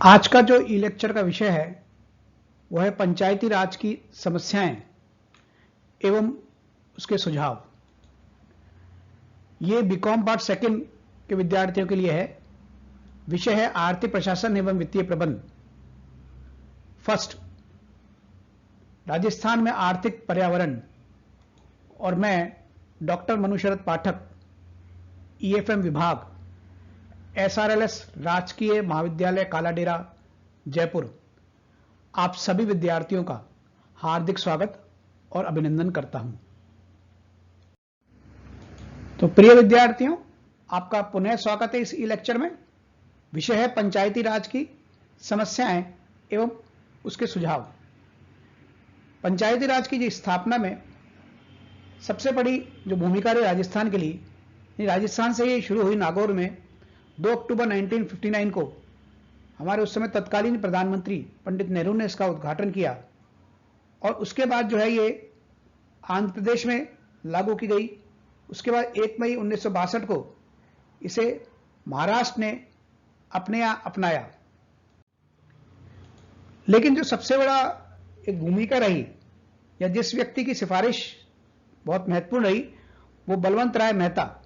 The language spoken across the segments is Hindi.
आज का जो ई लेक्चर का विषय है वह है पंचायती राज की समस्याएं एवं उसके सुझाव। ये बीकॉम पार्ट सेकंड के विद्यार्थियों के लिए है। विषय है आर्थिक प्रशासन एवं वित्तीय प्रबंध। फर्स्ट, राजस्थान में आर्थिक पर्यावरण। और मैं डॉक्टर मनु शरद पाठक, ईएफएम विभाग, एसआरएलएस राजकीय महाविद्यालय कालाडेरा, जयपुर, आप सभी विद्यार्थियों का हार्दिक स्वागत और अभिनंदन करता हूं। तो प्रिय विद्यार्थियों, आपका पुनः स्वागत है इस ई लेक्चर में। विषय है पंचायती राज की समस्याएं एवं उसके सुझाव। पंचायती राज की जो स्थापना में सबसे बड़ी जो भूमिका रही राजस्थान के लिए, राजस्थान से ये शुरू हुई। नागौर में 2 अक्टूबर 1959 को हमारे उस समय तत्कालीन प्रधानमंत्री पंडित नेहरू ने इसका उद्घाटन किया और उसके बाद जो है ये आंध्र प्रदेश में लागू की गई। उसके बाद 1 मई 1962 को इसे महाराष्ट्र ने अपने यहाँ अपनाया। लेकिन जो सबसे बड़ा एक भूमिका रही या जिस व्यक्ति की सिफारिश बहुत महत्वपूर्ण रही, वो बलवंत राय मेहता,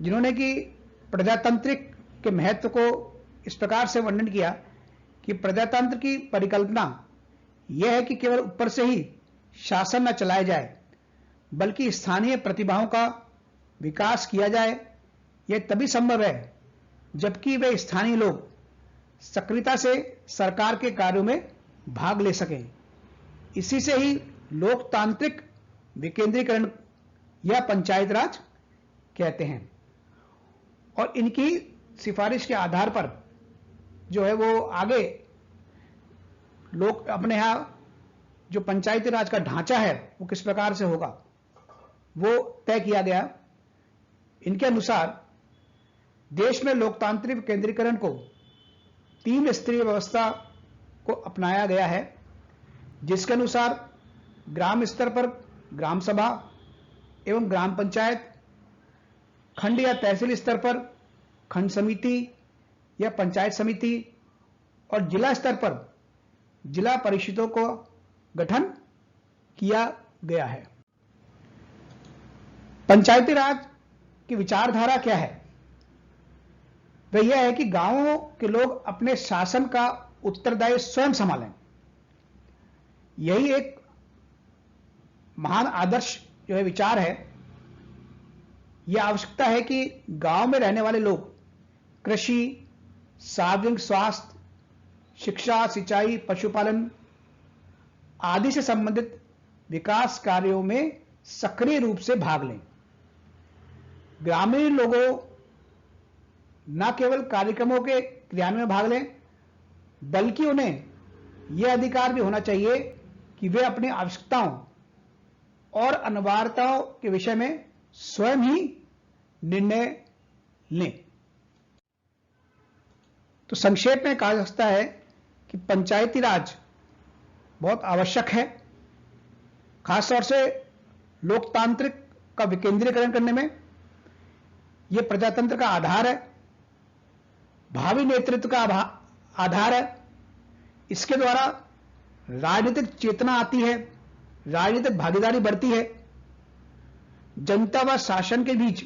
जिन्होंने कि प्रजातांत्रिक के महत्व को इस प्रकार से वर्णन किया कि प्रजातंत्र की परिकल्पना यह है कि केवल ऊपर से ही शासन न चलाया जाए, बल्कि स्थानीय प्रतिभाओं का विकास किया जाए। यह तभी संभव है जबकि वे स्थानीय लोग सक्रियता से सरकार के कार्यों में भाग ले सकें। इसी से ही लोकतांत्रिक विकेंद्रीकरण या पंचायत राज कहते हैं। और इनकी सिफारिश के आधार पर जो है वो आगे लोग अपने यहां जो पंचायती राज का ढांचा है वो किस प्रकार से होगा वो तय किया गया। इनके अनुसार देश में लोकतांत्रिक केंद्रीकरण को 3 स्तरीय व्यवस्था को अपनाया गया है, जिसके अनुसार ग्राम स्तर पर ग्राम सभा एवं ग्राम पंचायत, खंड या तहसील स्तर पर खंड समिति या पंचायत समिति और जिला स्तर पर जिला परिषदों को गठन किया गया है। पंचायती राज की विचारधारा क्या है? वह यह है कि गांवों के लोग अपने शासन का उत्तरदायित्व स्वयं संभालें। यही एक महान आदर्श जो है विचार है। यह आवश्यकता है कि गांव में रहने वाले लोग कृषि, सार्वजनिक स्वास्थ्य, शिक्षा, सिंचाई, पशुपालन आदि से संबंधित विकास कार्यों में सक्रिय रूप से भाग लें। ग्रामीण लोगों न केवल कार्यक्रमों के क्रियान्वयन में भाग लें, बल्कि उन्हें यह अधिकार भी होना चाहिए कि वे अपनी आवश्यकताओं और अनिवार्यताओं के विषय में स्वयं ही निर्णय लें। तो संक्षेप में कहा जा सकता है कि पंचायती राज बहुत आवश्यक है, खासतौर से लोकतांत्रिक का विकेंद्रीकरण करने में। यह प्रजातंत्र का आधार है, भावी नेतृत्व का आधार है। इसके द्वारा राजनीतिक चेतना आती है, राजनीतिक भागीदारी बढ़ती है, जनता व शासन के बीच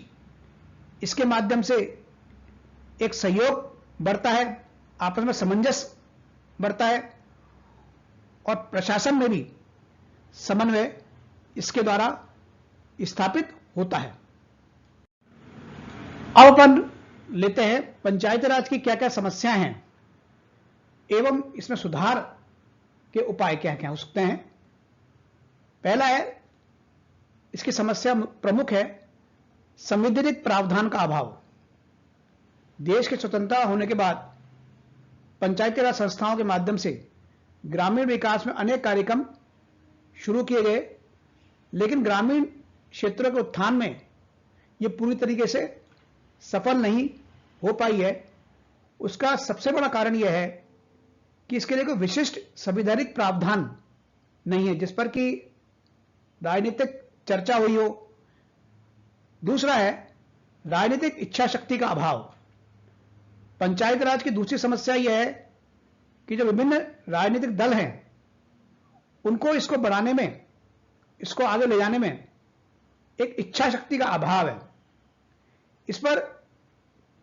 इसके माध्यम से एक सहयोग बढ़ता है, आपस में सामंजस्य बढ़ता है और प्रशासन में भी समन्वय इसके द्वारा स्थापित होता है। अब अपन लेते हैं पंचायती राज की क्या क्या समस्याएं हैं एवं इसमें सुधार के उपाय क्या क्या हो सकते हैं। पहला है, इसकी समस्या प्रमुख है संवैधानिक प्रावधान का अभाव। देश की स्वतंत्रता होने के बाद पंचायती राज संस्थाओं के माध्यम से ग्रामीण विकास में अनेक कार्यक्रम शुरू किए गए, लेकिन ग्रामीण क्षेत्रों के उत्थान में यह पूरी तरीके से सफल नहीं हो पाई है। उसका सबसे बड़ा कारण यह है कि इसके लिए कोई विशिष्ट संवैधानिक प्रावधान नहीं है जिस पर कि राजनीतिक चर्चा हुई हो। दूसरा है राजनीतिक इच्छा शक्ति का अभाव। पंचायत राज की दूसरी समस्या यह है कि जो विभिन्न राजनीतिक दल हैं उनको इसको बढ़ाने में, इसको आगे ले जाने में एक इच्छा शक्ति का अभाव है। इस पर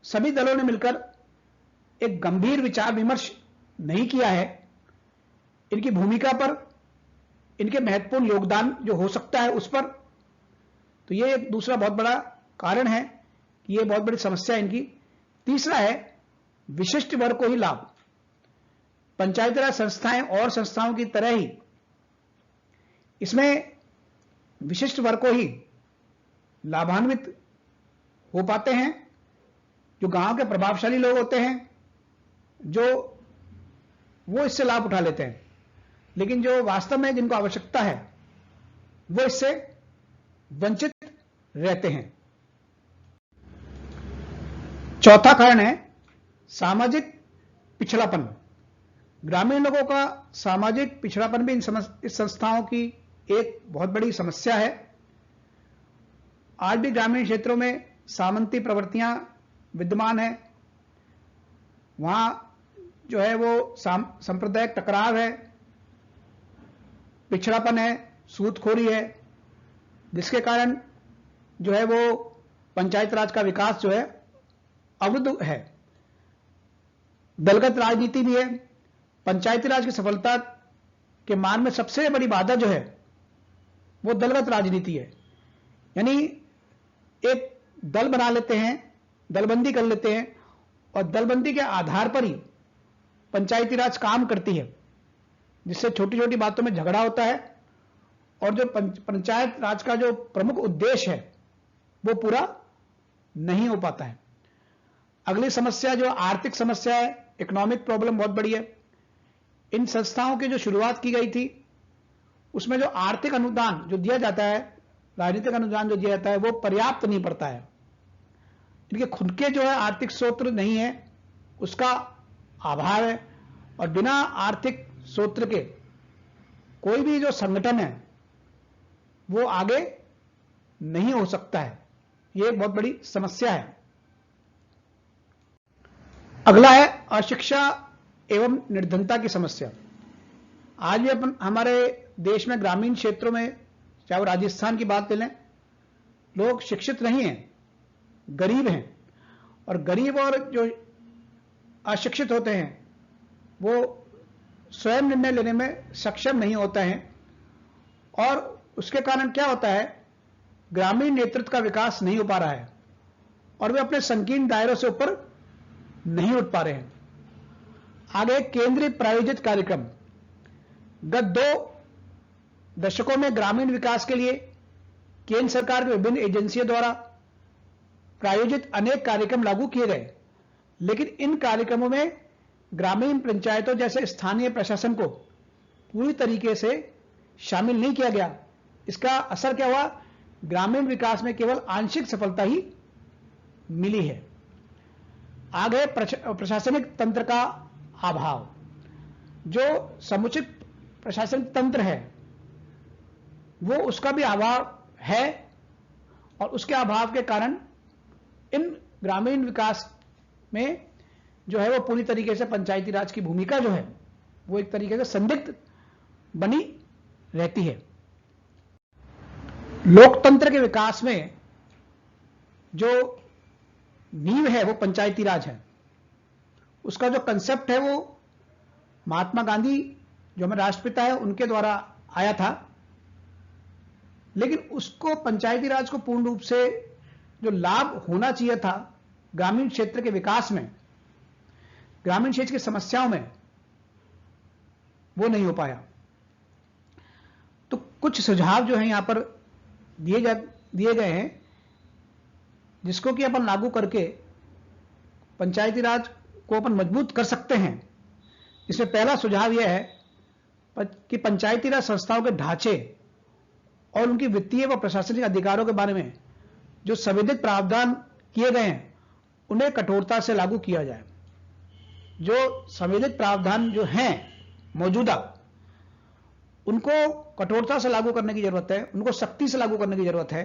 सभी दलों ने मिलकर एक गंभीर विचार विमर्श नहीं किया है। इनकी भूमिका पर, इनके महत्वपूर्ण योगदान जो हो सकता है उस पर, तो ये एक दूसरा बहुत बड़ा कारण है कि ये बहुत बड़ी समस्या है इनकी। तीसरा है विशिष्ट वर्ग को ही लाभ। पंचायती राज संस्थाएं और संस्थाओं की तरह ही इसमें विशिष्ट वर्ग को ही लाभान्वित हो पाते हैं। जो गांव के प्रभावशाली लोग होते हैं, जो वो इससे लाभ उठा लेते हैं, लेकिन जो वास्तव में जिनको आवश्यकता है वो इससे वंचित रहते हैं। चौथा कारण है सामाजिक पिछड़ापन। ग्रामीण लोगों का सामाजिक पिछड़ापन भी इस संस्थाओं की एक बहुत बड़ी समस्या है। आज भी ग्रामीण क्षेत्रों में सामंती प्रवृत्तियां विद्यमान है। वहां जो है वो सांप्रदायिक टकराव है, पिछड़ापन है, सूदखोरी है, जिसके कारण जो है वो पंचायत राज का विकास जो है अवरुद्ध है। दलगत राजनीति भी है। पंचायती राज की सफलता के मार्ग में सबसे बड़ी बाधा जो है वो दलगत राजनीति है। यानी एक दल बना लेते हैं, दलबंदी कर लेते हैं और दलबंदी के आधार पर ही पंचायती राज काम करती है, जिससे छोटी छोटी बातों में झगड़ा होता है और जो पंचायत राज का जो प्रमुख उद्देश्य है वो पूरा नहीं हो पाता है। अगली समस्या जो आर्थिक समस्या है, इकोनॉमिक प्रॉब्लम बहुत बड़ी है। इन संस्थाओं की जो शुरुआत की गई थी उसमें जो आर्थिक अनुदान जो दिया जाता है, राजनीतिक अनुदान जो दिया जाता है वो पर्याप्त नहीं पड़ता है। इनके खुद के जो है आर्थिक स्रोत नहीं है, उसका अभाव है, और बिना आर्थिक स्रोत के कोई भी जो संगठन है वो आगे नहीं हो सकता है। ये एक बहुत बड़ी समस्या है। अगला है अशिक्षा एवं निर्धनता की समस्या। आज भी अपन हमारे देश में ग्रामीण क्षेत्रों में, चाहे वो राजस्थान की बात ले लें, लोग शिक्षित नहीं हैं, गरीब हैं। और गरीब और जो अशिक्षित होते हैं वो स्वयं निर्णय लेने में सक्षम नहीं होते हैं, और उसके कारण क्या होता है, ग्रामीण नेतृत्व का विकास नहीं हो पा रहा है और वे अपने संकीर्ण दायरों से ऊपर नहीं उठ पा रहे हैं। आगे केंद्रीय प्रायोजित कार्यक्रम। गत 2 दशकों में ग्रामीण विकास के लिए केंद्र सरकार की विभिन्न एजेंसियों द्वारा प्रायोजित अनेक कार्यक्रम लागू किए गए, लेकिन इन कार्यक्रमों में ग्रामीण पंचायतों जैसे स्थानीय प्रशासन को पूरी तरीके से शामिल नहीं किया गया। इसका असर क्या हुआ, ग्रामीण विकास में केवल आंशिक सफलता ही मिली है। आगे प्रशासनिक तंत्र का अभाव। जो समुचित प्रशासनिक तंत्र है वो उसका भी अभाव है, और उसके अभाव के कारण इन ग्रामीण विकास में जो है वो पूरी तरीके से पंचायती राज की भूमिका जो है वो एक तरीके से संदिग्ध बनी रहती है। लोकतंत्र के विकास में जो नींव है वो पंचायती राज है। उसका जो कंसेप्ट है वो महात्मा गांधी जो हमारे राष्ट्रपिता है उनके द्वारा आया था, लेकिन उसको पंचायती राज को पूर्ण रूप से जो लाभ होना चाहिए था ग्रामीण क्षेत्र के विकास में, ग्रामीण क्षेत्र की समस्याओं में, वो नहीं हो पाया। तो कुछ सुझाव जो है यहां पर दिए गए हैं जिसको कि अपन लागू करके पंचायती राज को अपन मजबूत कर सकते हैं। इसमें पहला सुझाव यह है कि पंचायती राज संस्थाओं के ढांचे और उनकी वित्तीय व प्रशासनिक अधिकारों के बारे में जो संविधित प्रावधान किए गए हैं उन्हें कठोरता से लागू किया जाए। जो संविधित प्रावधान जो हैं मौजूदा, उनको कठोरता से लागू करने की जरूरत है, उनको सख्ती से लागू करने की जरूरत है,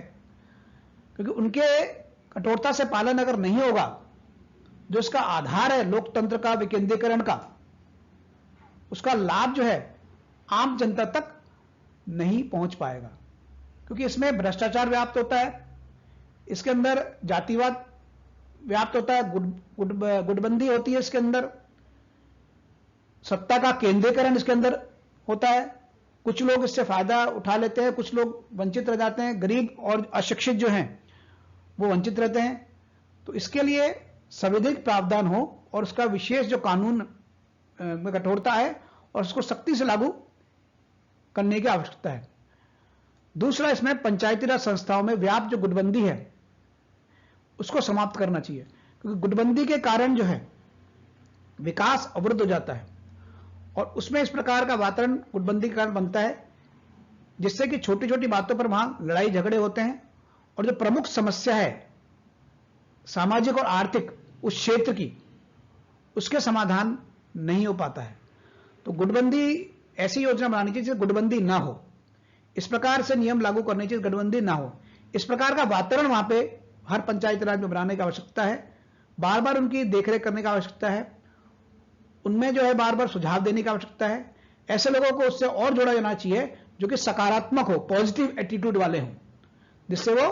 क्योंकि उनके कठोरता से पालन अगर नहीं होगा, जो इसका आधार है लोकतंत्र का, विकेंद्रीकरण का, उसका लाभ जो है आम जनता तक नहीं पहुंच पाएगा, क्योंकि इसमें भ्रष्टाचार व्याप्त होता है, इसके अंदर जातिवाद व्याप्त होता है, गुटबंदी होती है, इसके अंदर सत्ता का केंद्रीकरण इसके अंदर होता है। कुछ लोग इससे फायदा उठा लेते हैं, कुछ लोग वंचित रह जाते हैं, गरीब और अशिक्षित जो हैं वो वंचित रहते हैं। तो इसके लिए संवैधानिक प्रावधान हो और उसका विशेष जो कानून में कठोरता है और उसको सख्ती से लागू करने की आवश्यकता है। दूसरा, इसमें पंचायती राज संस्थाओं में व्याप्त जो गुटबंदी है उसको समाप्त करना चाहिए, क्योंकि गुटबंदी के कारण जो है विकास अवरुद्ध हो जाता है और उसमें इस प्रकार का वातावरण गुटबंदी के कारण बनता है जिससे कि छोटी छोटी बातों पर वहां लड़ाई झगड़े होते हैं और जो प्रमुख समस्या है सामाजिक और आर्थिक उस क्षेत्र की, उसके समाधान नहीं हो पाता है। तो गुटबंदी ऐसी योजना बनानी चाहिए जिससे गुटबंदी ना हो, इस प्रकार से नियम लागू करने चाहिए, गुटबंदी ना हो, इस प्रकार का वातावरण वहां पे हर पंचायत राज में बनाने की आवश्यकता है। बार बार उनकी देखरेख करने की आवश्यकता है, उनमें जो है बार बार सुझाव देने की आवश्यकता है। ऐसे लोगों को उससे और जोड़ा जाना चाहिए जो कि सकारात्मक हो, पॉजिटिव एटीट्यूड वाले हों, जिससे वो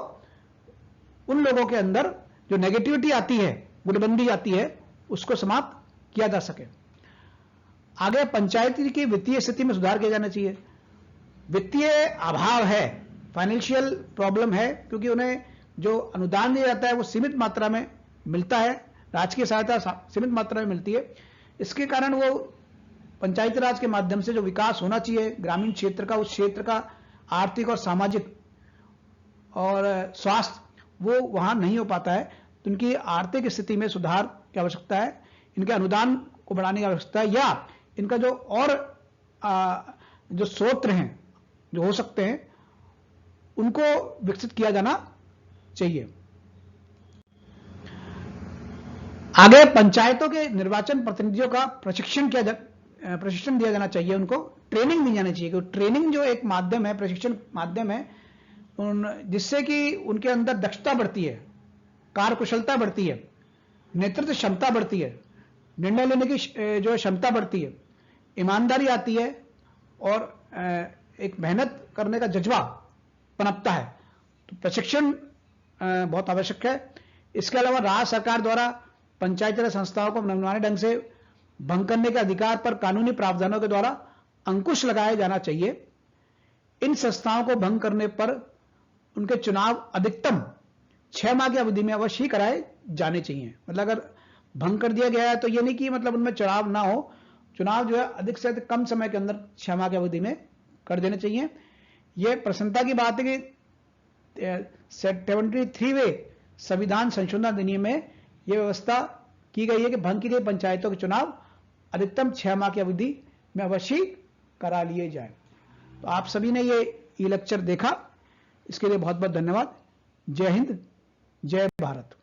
उन लोगों के अंदर जो नेगेटिविटी आती है, गुटबंदी आती है, उसको समाप्त किया जा सके। आगे पंचायती की वित्तीय स्थिति में सुधार किया जाना चाहिए। वित्तीय अभाव है, फाइनेंशियल प्रॉब्लम है, क्योंकि उन्हें जो अनुदान दिया जाता है वो सीमित मात्रा में मिलता है, राजकीय सहायता सीमित मात्रा में मिलती है। इसके कारण वो पंचायती राज के माध्यम से जो विकास होना चाहिए ग्रामीण क्षेत्र का, उस क्षेत्र का आर्थिक और सामाजिक और स्वास्थ्य, वो वहां नहीं हो पाता है। तो इनकी आर्थिक स्थिति में सुधार की आवश्यकता है, इनके अनुदान को बढ़ाने की आवश्यकता है, या इनका जो और जो स्रोत हैं जो हो सकते हैं उनको विकसित किया जाना चाहिए। आगे पंचायतों के निर्वाचन प्रतिनिधियों का प्रशिक्षण दिया जाना चाहिए, उनको ट्रेनिंग दी जानी चाहिए, क्योंकि ट्रेनिंग जो एक माध्यम है, प्रशिक्षण माध्यम है, जिससे कि उनके अंदर दक्षता बढ़ती है, कार्यकुशलता बढ़ती है, नेतृत्व क्षमता बढ़ती है, निर्णय लेने की जो क्षमता बढ़ती है, ईमानदारी आती है और एक मेहनत करने का जज्बा पनपता है। तो प्रशिक्षण बहुत आवश्यक है। इसके अलावा राज्य सरकार द्वारा पंचायती राज संस्थाओं को मनमाने ढंग से भंग करने के अधिकार पर कानूनी प्रावधानों के द्वारा अंकुश लगाया जाना चाहिए। इन संस्थाओं को भंग करने पर उनके चुनाव अधिकतम 6 माह की अवधि में अवश्य ही कराए जाने चाहिए। मतलब अगर भंग कर दिया गया है तो यह नहीं कि मतलब उनमें चुनाव ना हो, चुनाव जो है अधिक से अधिक कम समय के अंदर 6 माह की अवधि में कर देने चाहिए। यह प्रसन्नता की बात है कि 73वें संविधान संशोधन अधिनियम में यह व्यवस्था की गई है कि भंग की गई पंचायतों के चुनाव अधिकतम 6 माह की अवधि में अवश्य करा लिए जाए। तो आप सभी ने ये ई लेक्चर देखा, इसके लिए बहुत बहुत धन्यवाद। जय हिंद, जय भारत।